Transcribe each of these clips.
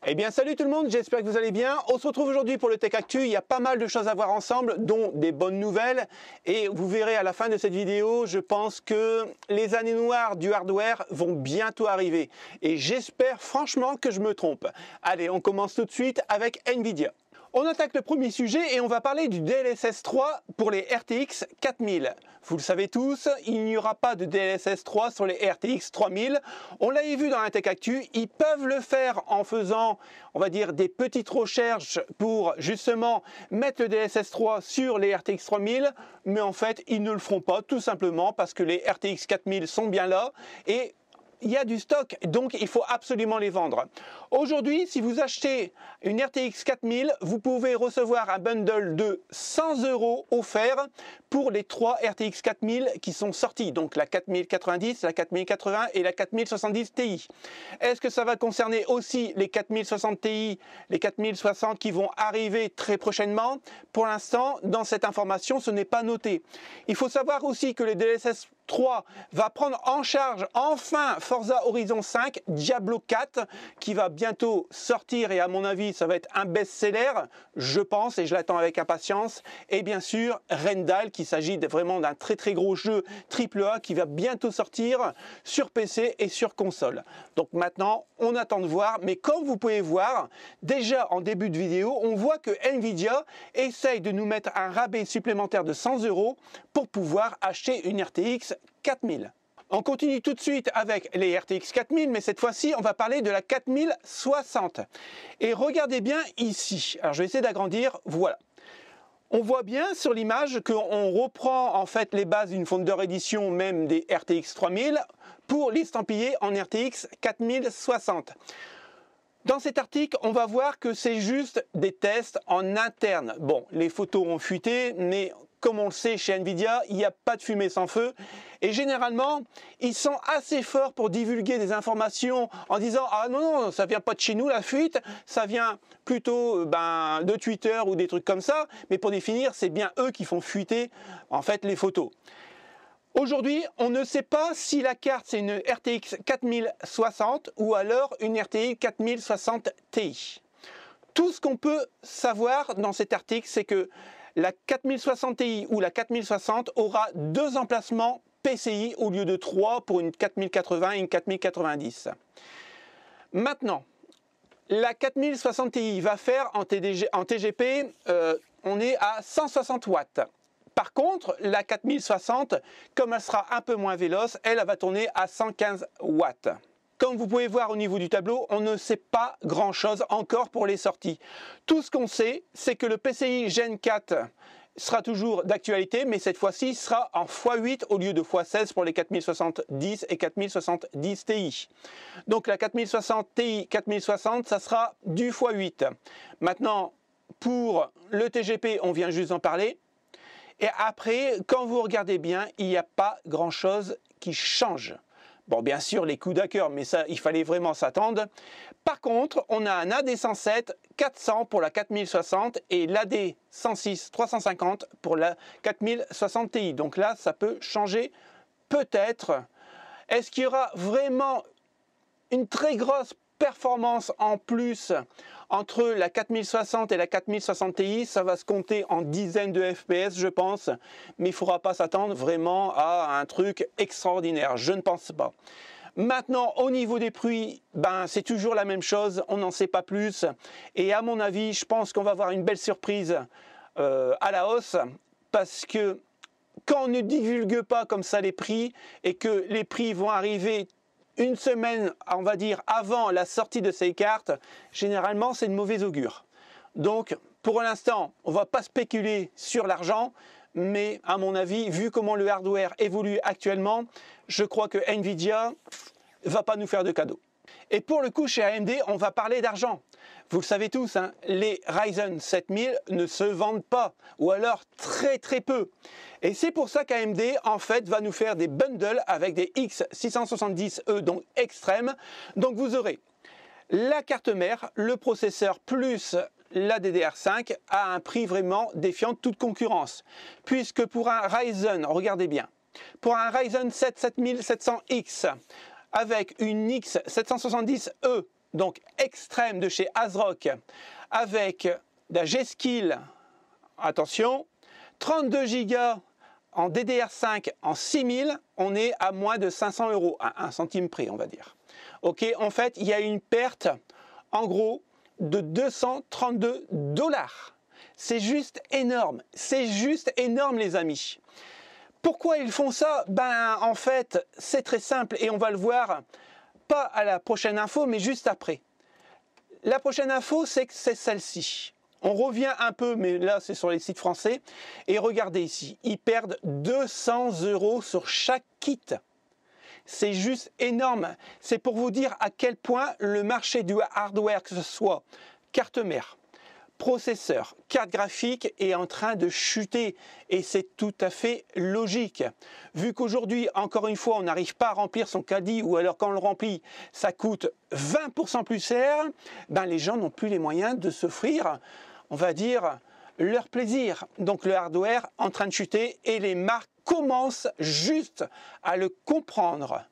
Eh bien salut tout le monde, j'espère que vous allez bien. On se retrouve aujourd'hui pour le Tech Actu. Il y a pas mal de choses à voir ensemble, dont des bonnes nouvelles. Et vous verrez à la fin de cette vidéo, je pense que les années noires du hardware vont bientôt arriver. Et j'espère franchement que je me trompe. Allez, on commence tout de suite avec Nvidia. On attaque le premier sujet et on va parler du DLSS 3 pour les RTX 4000. Vous le savez tous, il n'y aura pas de DLSS 3 sur les RTX 3000. On l'avait vu dans la Tech Actu, ils peuvent le faire en faisant, on va dire, des petites recherches pour justement mettre le DLSS 3 sur les RTX 3000. Mais en fait, ils ne le feront pas tout simplement parce que les RTX 4000 sont bien là et il y a du stock, donc il faut absolument les vendre. Aujourd'hui, si vous achetez une RTX 4000, vous pouvez recevoir un bundle de 100 € offert pour les 3 RTX 4000 qui sont sortis, donc la 4090, la 4080 et la 4070 Ti. Est-ce que ça va concerner aussi les 4060 Ti, les 4060 qui vont arriver très prochainement? Pour l'instant, dans cette information, ce n'est pas noté. Il faut savoir aussi que le DLSS 3 va prendre en charge enfin Forza Horizon 5, Diablo 4 qui va bientôt sortir et à mon avis ça va être un best-seller, je pense, et je l'attends avec impatience. Et bien sûr Rendal, qui s'agit vraiment d'un très gros jeu AAA qui va bientôt sortir sur PC et sur console. Donc maintenant on attend de voir, mais comme vous pouvez voir déjà en début de vidéo, on voit que Nvidia essaye de nous mettre un rabais supplémentaire de 100 € pour pouvoir acheter une RTX 4000. On continue tout de suite avec les RTX 4000, mais cette fois-ci, on va parler de la 4060. Et regardez bien ici. Alors, je vais essayer d'agrandir. Voilà. On voit bien sur l'image qu'on reprend en fait les bases d'une Founder Edition, même des RTX 3000, pour l'estampiller en RTX 4060. Dans cet article, on va voir que c'est juste des tests en interne. Bon, les photos ont fuité, mais comme on le sait chez Nvidia, il n'y a pas de fumée sans feu. Et généralement, ils sont assez forts pour divulguer des informations en disant « Ah non, ça vient pas de chez nous la fuite, ça vient plutôt de Twitter ou des trucs comme ça. » Mais pour définir, c'est bien eux qui font fuiter en fait les photos. Aujourd'hui, on ne sait pas si la carte c'est une RTX 4060 ou alors une RTX 4060 Ti. Tout ce qu'on peut savoir dans cet article, c'est que la 4060 Ti ou la 4060 aura 2 emplacements PCI au lieu de 3 pour une 4080 et une 4090. Maintenant, la 4060 Ti va faire en TGP, on est à 160 watts. Par contre, la 4060, comme elle sera un peu moins véloce, elle va tourner à 115 watts. Comme vous pouvez voir au niveau du tableau, on ne sait pas grand-chose encore pour les sorties. Tout ce qu'on sait, c'est que le PCI Gen 4 sera toujours d'actualité, mais cette fois-ci sera en x8 au lieu de x16 pour les 4070 et 4070 Ti. Donc la 4060 Ti 4060, ça sera du x8. Maintenant, pour le TGP, on vient juste d'en parler. Et après, quand vous regardez bien, il n'y a pas grand-chose qui change. Bon, bien sûr, les coups d'accord, mais ça, il fallait vraiment s'attendre. Par contre, on a un AD107 400 pour la 4060 et l'AD106 350 pour la 4060 Ti. Donc là, ça peut changer peut-être. Est-ce qu'il y aura vraiment une très grosse performance en plus entre la 4060 et la 4060 Ti? Ça va se compter en dizaines de FPS, je pense, mais il ne faudra pas s'attendre vraiment à un truc extraordinaire, je ne pense pas. Maintenant, au niveau des prix, c'est toujours la même chose, on n'en sait pas plus, et à mon avis, je pense qu'on va avoir une belle surprise à la hausse, parce que quand on ne divulgue pas comme ça les prix, et que les prix vont arriver une semaine, on va dire, avant la sortie de ces cartes, généralement, c'est de mauvais augure. Donc, pour l'instant, on ne va pas spéculer sur l'argent, mais à mon avis, vu comment le hardware évolue actuellement, je crois que Nvidia ne va pas nous faire de cadeaux. Et pour le coup, chez AMD, on va parler d'argent. Vous le savez tous, hein, les Ryzen 7000 ne se vendent pas, ou alors très peu. Et c'est pour ça qu'AMD, en fait, va nous faire des bundles avec des X670E, donc extrêmes. Donc vous aurez la carte mère, le processeur plus la DDR5 à un prix vraiment défiant toute concurrence. Puisque pour un Ryzen, regardez bien, pour un Ryzen 7 7700X avec une X770E donc extrême de chez ASRock, avec la G-Skill, attention, 32 Go en DDR5 en 6000, on est à moins de 500 €, à 1 centime près, on va dire. Ok, en fait, il y a une perte, en gros, de 232 $. C'est juste énorme, les amis. Pourquoi ils font ça? Ben, en fait, c'est très simple et on va le voir, pas à la prochaine info, mais juste après. La prochaine info, c'est que c'est celle-ci. On revient un peu, mais là, c'est sur les sites français. Et regardez ici, ils perdent 200 € sur chaque kit. C'est juste énorme. C'est pour vous dire à quel point le marché du hardware, que ce soit carte mère, processeur, carte graphique, est en train de chuter. Et c'est tout à fait logique. Vu qu'aujourd'hui, encore une fois, on n'arrive pas à remplir son caddie, ou alors quand on le remplit, ça coûte 20% plus cher, ben les gens n'ont plus les moyens de s'offrir, on va dire, leur plaisir. Donc le hardware en train de chuter et les marques commencent juste à le comprendre.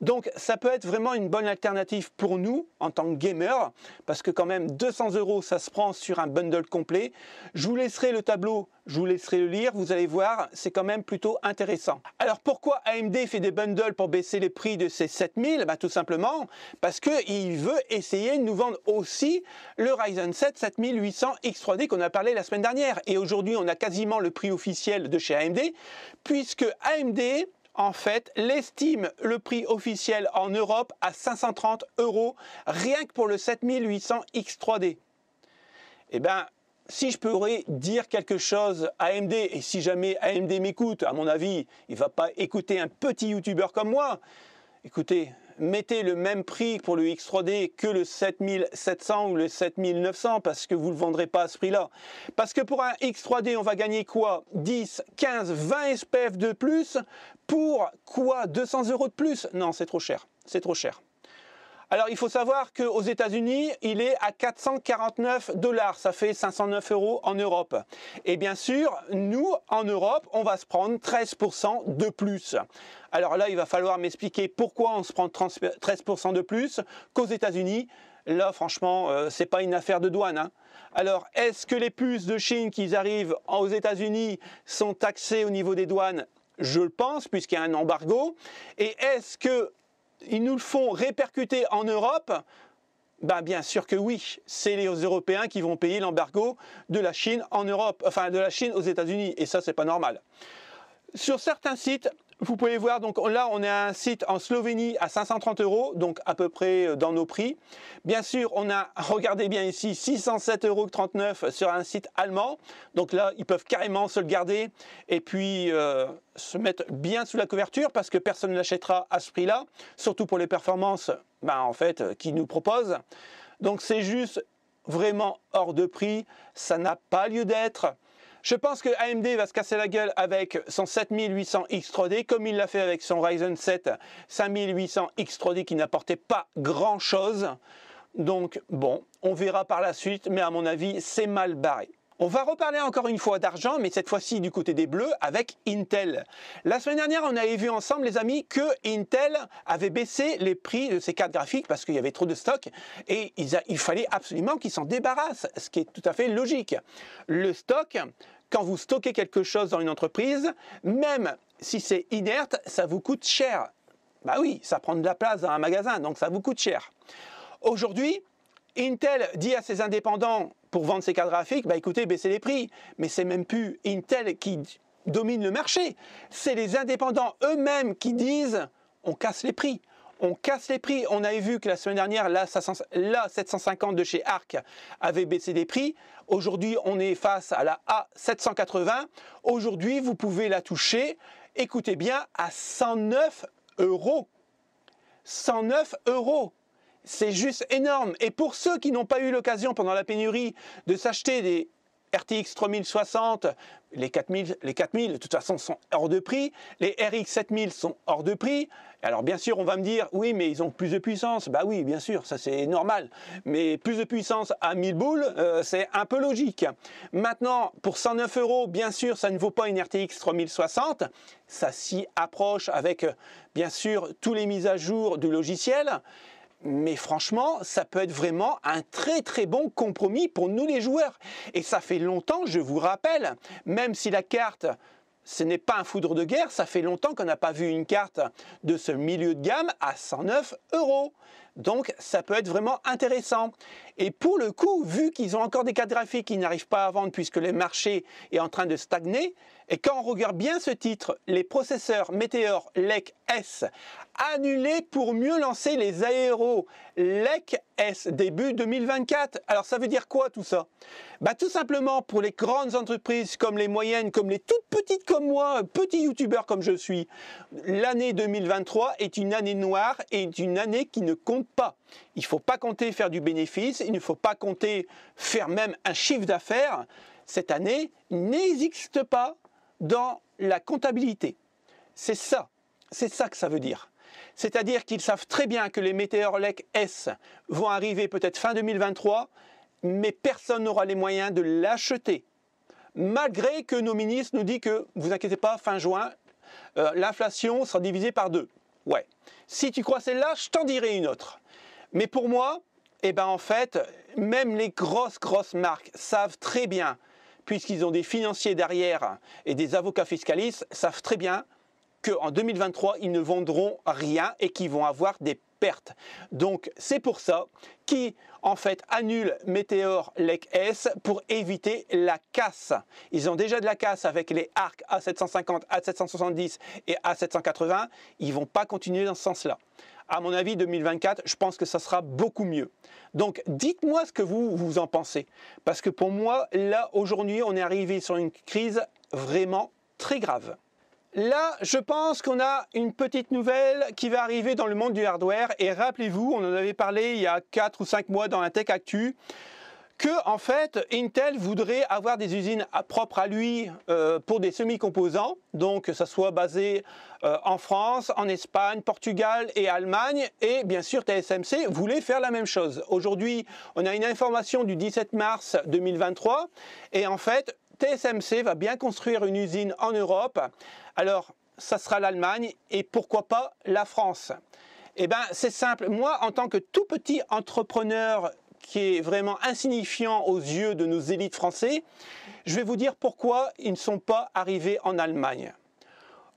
Donc ça peut être vraiment une bonne alternative pour nous en tant que gamer, parce que quand même 200 € ça se prend sur un bundle complet. Je vous laisserai le tableau, je vous laisserai le lire, vous allez voir, c'est quand même plutôt intéressant. Alors pourquoi AMD fait des bundles pour baisser les prix de ces 7000? Ben, tout simplement parce qu'il veut essayer de nous vendre aussi le Ryzen 7 7800 X3D qu'on a parlé la semaine dernière. Et aujourd'hui on a quasiment le prix officiel de chez AMD, puisque AMD en fait, l'estime le prix officiel en Europe à 530 € rien que pour le 7800 X3D. Eh bien, si je pourrais dire quelque chose à AMD, et si jamais AMD m'écoute, à mon avis, il ne va pas écouter un petit youtubeur comme moi. Écoutez, mettez le même prix pour le X3D que le 7700 ou le 7900 parce que vous ne le vendrez pas à ce prix-là. Parce que pour un X3D, on va gagner quoi? 10, 15, 20 SPF de plus pour quoi? 200 € de plus? Non, c'est trop cher. C'est trop cher. Alors, il faut savoir qu'aux États-Unis, il est à 449 $. Ça fait 509 € en Europe. Et bien sûr, nous, en Europe, on va se prendre 13% de plus. Alors là, il va falloir m'expliquer pourquoi on se prend 13% de plus qu'aux États-Unis. Là, franchement, c'est pas une affaire de douane, hein. Alors, est-ce que les puces de Chine qui arrivent aux États-Unis sont taxées au niveau des douanes? Je le pense, puisqu'il y a un embargo. Et est-ce que ils nous le font répercuter en Europe? Ben bien sûr que oui, c'est les Européens qui vont payer l'embargo de la Chine en Europe, enfin de la Chine aux États-Unis, et ça c'est pas normal. Sur certains sites, vous pouvez voir, donc là on a un site en Slovénie à 530 €, donc à peu près dans nos prix. Bien sûr, on a, regardez bien ici, 607,39 € sur un site allemand. Donc là, ils peuvent carrément se le garder et puis se mettre bien sous la couverture parce que personne ne l'achètera à ce prix-là, surtout pour les performances en fait, qu'ils nous proposent. Donc c'est juste vraiment hors de prix, ça n'a pas lieu d'être. Je pense que AMD va se casser la gueule avec son 7800 X3D, comme il l'a fait avec son Ryzen 7 5800 X3D qui n'apportait pas grand chose. Donc bon, on verra par la suite, mais à mon avis, c'est mal barré. On va reparler encore une fois d'argent, mais cette fois-ci du côté des bleus avec Intel. La semaine dernière, on avait vu ensemble, les amis, que Intel avait baissé les prix de ses cartes graphiques parce qu'il y avait trop de stock et il fallait absolument qu'ils s'en débarrassent, ce qui est tout à fait logique. Le stock, quand vous stockez quelque chose dans une entreprise, même si c'est inerte, ça vous coûte cher. Bah oui, ça prend de la place dans un magasin, donc ça vous coûte cher. Aujourd'hui, Intel dit à ses indépendants pour vendre ses cartes graphiques, bah écoutez, baissez les prix. Mais c'est même plus Intel qui domine le marché. C'est les indépendants eux-mêmes qui disent, on casse les prix. On casse les prix. On avait vu que la semaine dernière, la 750 de chez Arc avait baissé les prix. Aujourd'hui, on est face à la A780. Aujourd'hui, vous pouvez la toucher, écoutez bien, à 109 €. 109 €. C'est juste énorme. Et pour ceux qui n'ont pas eu l'occasion pendant la pénurie de s'acheter des RTX 3060, les 4000 de toute façon sont hors de prix, les RX 7000 sont hors de prix. Alors bien sûr on va me dire oui mais ils ont plus de puissance, bah oui bien sûr ça c'est normal, mais plus de puissance à 1000 boules c'est un peu logique. Maintenant pour 109 € bien sûr ça ne vaut pas une RTX 3060, ça s'y approche avec bien sûr tous les mises à jour du logiciel. Mais franchement, ça peut être vraiment un très très bon compromis pour nous les joueurs. Et ça fait longtemps, je vous rappelle, même si la carte, ce n'est pas un foudre de guerre, ça fait longtemps qu'on n'a pas vu une carte de ce milieu de gamme à 109 €. Donc ça peut être vraiment intéressant. Et pour le coup, vu qu'ils ont encore des cartes graphiques qui n'arrivent pas à vendre puisque le marché est en train de stagner, et quand on regarde bien ce titre, les processeurs Meteor Lake S annulés pour mieux lancer les aéros Lake S début 2024. Alors ça veut dire quoi tout ça? Tout simplement pour les grandes entreprises comme les moyennes, comme les toutes petites comme moi, petit youtubeur comme je suis, l'année 2023 est une année noire et est une année qui ne compte pas. Il ne faut pas compter faire du bénéfice, il ne faut pas compter faire même un chiffre d'affaires. Cette année n'existe pas dans la comptabilité. C'est ça que ça veut dire. C'est-à-dire qu'ils savent très bien que les Meteor Lake S vont arriver peut-être fin 2023, mais personne n'aura les moyens de l'acheter. Malgré que nos ministres nous disent que, vous inquiétez pas, fin juin, l'inflation sera divisée par 2. Ouais. Si tu crois celle-là, je t'en dirai une autre. Mais pour moi, en fait, même les grosses marques savent très bien, puisqu'ils ont des financiers derrière et des avocats fiscalistes, savent très bien qu'en 2023, ils ne vendront rien et qu'ils vont avoir des pertes. Donc c'est pour ça qu'ils en fait annulent Meteor Lake S pour éviter la casse. Ils ont déjà de la casse avec les ARC A750, A770 et A780. Ils ne vont pas continuer dans ce sens-là. À mon avis, 2024, je pense que ça sera beaucoup mieux. Donc, dites-moi ce que vous en pensez. Parce que pour moi, là, aujourd'hui, on est arrivé sur une crise vraiment très grave. Là, je pense qu'on a une petite nouvelle qui va arriver dans le monde du hardware. Et rappelez-vous, on en avait parlé il y a 4 ou 5 mois dans la Tech Actu, que en fait, Intel voudrait avoir des usines propres à lui pour des semi-composants, donc que ça soit basé en France, en Espagne, Portugal et Allemagne, et bien sûr TSMC voulait faire la même chose. Aujourd'hui, on a une information du 17 mars 2023, et en fait, TSMC va bien construire une usine en Europe. Alors, ça sera l'Allemagne, et pourquoi pas la France? C'est simple, moi en tant que tout petit entrepreneur qui est vraiment insignifiant aux yeux de nos élites français, je vais vous dire pourquoi ils ne sont pas arrivés en Allemagne.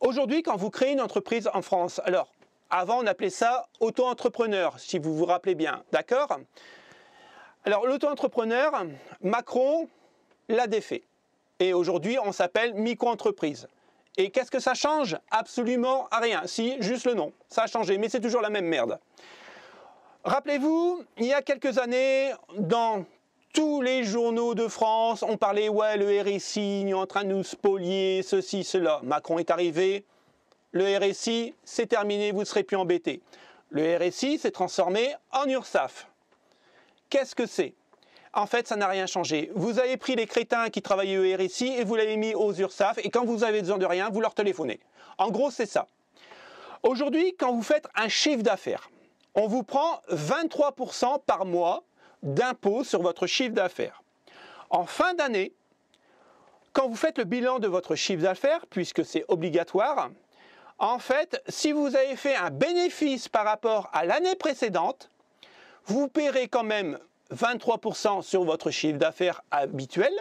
Aujourd'hui, quand vous créez une entreprise en France, alors avant on appelait ça auto-entrepreneur, si vous vous rappelez bien, d'accord? Alors l'auto-entrepreneur, Macron l'a défait. Et aujourd'hui, on s'appelle micro-entreprise. Et qu'est-ce que ça change? Absolument rien. Si, juste le nom. Ça a changé, mais c'est toujours la même merde. Rappelez-vous, il y a quelques années, dans tous les journaux de France, on parlait, ouais, le RSI, il est en train de nous spolier, ceci, cela. Macron est arrivé, le RSI, c'est terminé, vous ne serez plus embêtés. Le RSI s'est transformé en URSSAF. Qu'est-ce que c'est? En fait, ça n'a rien changé. Vous avez pris les crétins qui travaillaient au RSI et vous l'avez mis aux URSSAF, et quand vous avez besoin de rien, vous leur téléphonez. En gros, c'est ça. Aujourd'hui, quand vous faites un chiffre d'affaires, on vous prend 23% par mois d'impôt sur votre chiffre d'affaires. En fin d'année, quand vous faites le bilan de votre chiffre d'affaires, puisque c'est obligatoire, en fait, si vous avez fait un bénéfice par rapport à l'année précédente, vous paierez quand même 23% sur votre chiffre d'affaires habituel,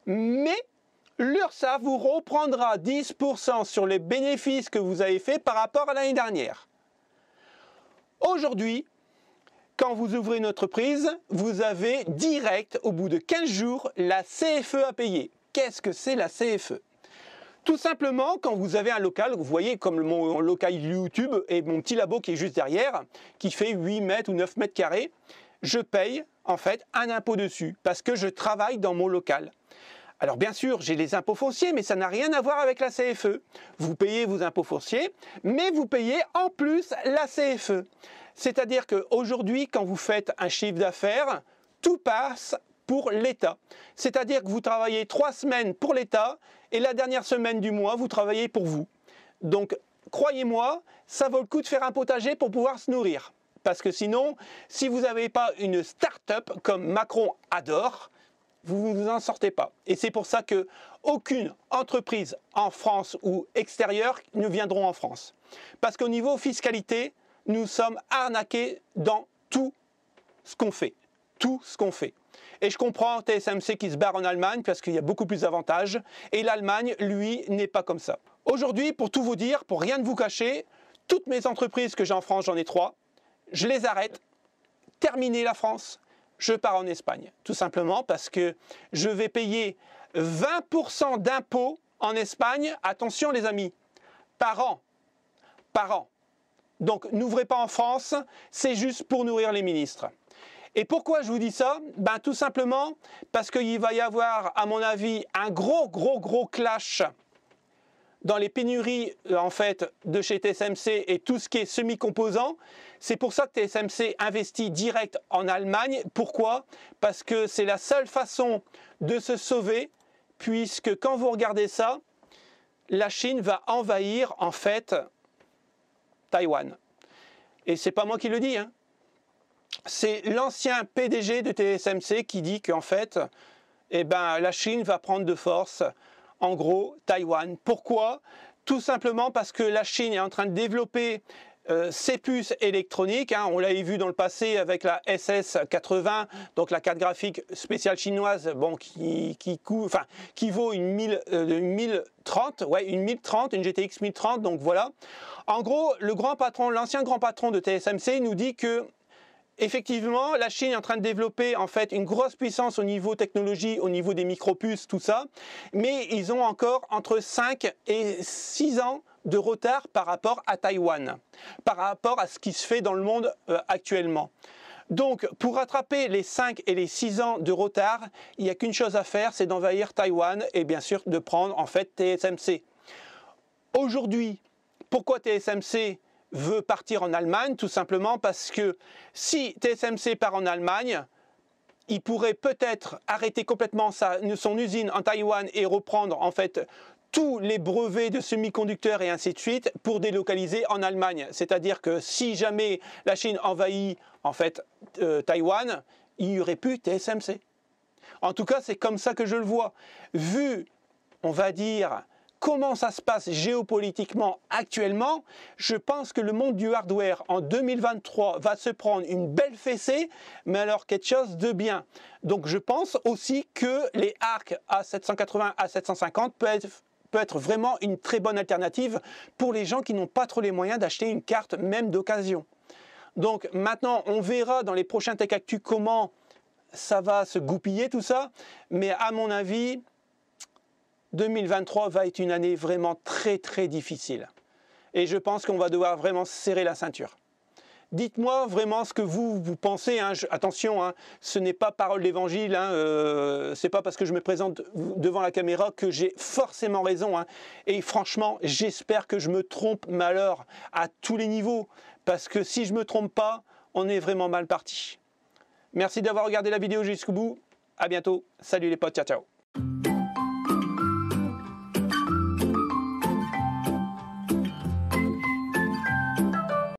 mais l'URSSAF vous reprendra 10% sur les bénéfices que vous avez fait par rapport à l'année dernière. Aujourd'hui, quand vous ouvrez une entreprise, vous avez direct, au bout de 15 jours, la CFE à payer. Qu'est-ce que c'est la CFE? Tout simplement, quand vous avez un local, vous voyez comme mon local YouTube et mon petit labo qui est juste derrière, qui fait 8 mètres ou 9 mètres carrés, je paye en fait un impôt dessus parce que je travaille dans mon local. Alors bien sûr, j'ai les impôts fonciers, mais ça n'a rien à voir avec la CFE. Vous payez vos impôts fonciers, mais vous payez en plus la CFE. C'est-à-dire qu'aujourd'hui, quand vous faites un chiffre d'affaires, tout passe pour l'État. C'est-à-dire que vous travaillez 3 semaines pour l'État et la dernière semaine du mois, vous travaillez pour vous. Donc, croyez-moi, ça vaut le coup de faire un potager pour pouvoir se nourrir. Parce que sinon, si vous n'avez pas une start-up comme Macron adore, vous ne vous en sortez pas. Et c'est pour ça qu'aucune entreprise en France ou extérieure ne viendront en France. Parce qu'au niveau fiscalité, nous sommes arnaqués dans tout ce qu'on fait. Tout ce qu'on fait. Et je comprends TSMC qui se barre en Allemagne parce qu'il y a beaucoup plus d'avantages. Et l'Allemagne, lui, n'est pas comme ça. Aujourd'hui, pour tout vous dire, pour rien de vous cacher, toutes mes entreprises que j'ai en France, j'en ai 3, je les arrête. Terminé la France, je pars en Espagne. Tout simplement parce que je vais payer 20% d'impôts en Espagne, attention les amis, par an. Par an. Donc n'ouvrez pas en France, c'est juste pour nourrir les ministres. Et pourquoi je vous dis ça? Ben, tout simplement parce qu'il va y avoir, à mon avis, un gros clash dans les pénuries en fait, de chez TSMC et tout ce qui est semi-composants. C'est pour ça que TSMC investit direct en Allemagne. Pourquoi? Parce que c'est la seule façon de se sauver, puisque quand vous regardez ça, la Chine va envahir en fait Taïwan. Et c'est pas moi qui le dis, hein. C'est l'ancien PDG de TSMC qui dit qu'en fait, eh ben, la Chine va prendre de force, en gros, Taïwan. Pourquoi? Tout simplement parce que la Chine est en train de développer ses puces électroniques. Hein. On l'avait vu dans le passé avec la SS80, donc la carte graphique spéciale chinoise, bon, qui vaut une 1030, ouais, une 1030, une GTX 1030. Donc voilà. En gros, l'ancien grand patron de TSMC nous dit que effectivement, la Chine est en train de développer en fait une grosse puissance au niveau technologie, au niveau des micropuces, tout ça, mais ils ont encore entre 5 et 6 ans de retard par rapport à Taïwan, par rapport à ce qui se fait dans le monde actuellement. Donc, pour rattraper les 5 et les 6 ans de retard, il n'y a qu'une chose à faire, c'est d'envahir Taïwan et bien sûr de prendre en fait TSMC. Aujourd'hui, pourquoi TSMC veut partir en Allemagne? Tout simplement parce que si TSMC part en Allemagne, il pourrait peut-être arrêter complètement son usine en Taïwan et reprendre en fait tous les brevets de semi-conducteurs et ainsi de suite pour délocaliser en Allemagne. C'est-à-dire que si jamais la Chine envahit en fait Taïwan, il n'y aurait plus TSMC. En tout cas, c'est comme ça que je le vois. Vu, on va dire, comment ça se passe géopolitiquement actuellement, je pense que le monde du hardware en 2023 va se prendre une belle fessée, mais alors quelque chose de bien. Donc je pense aussi que les ARC A780, A750 peut être vraiment une très bonne alternative pour les gens qui n'ont pas trop les moyens d'acheter une carte même d'occasion. Donc maintenant, on verra dans les prochains Tech Actu comment ça va se goupiller tout ça, mais à mon avis, 2023 va être une année vraiment très difficile. Et je pense qu'on va devoir vraiment serrer la ceinture. Dites-moi vraiment ce que vous pensez. Hein. Attention, hein, ce n'est pas parole d'évangile. Hein, c'est pas parce que je me présente devant la caméra que j'ai forcément raison. Hein. Et franchement, j'espère que je me trompe, mais alors à tous les niveaux. Parce que si je ne me trompe pas, on est vraiment mal parti. Merci d'avoir regardé la vidéo jusqu'au bout. À bientôt. Salut les potes. Ciao, ciao.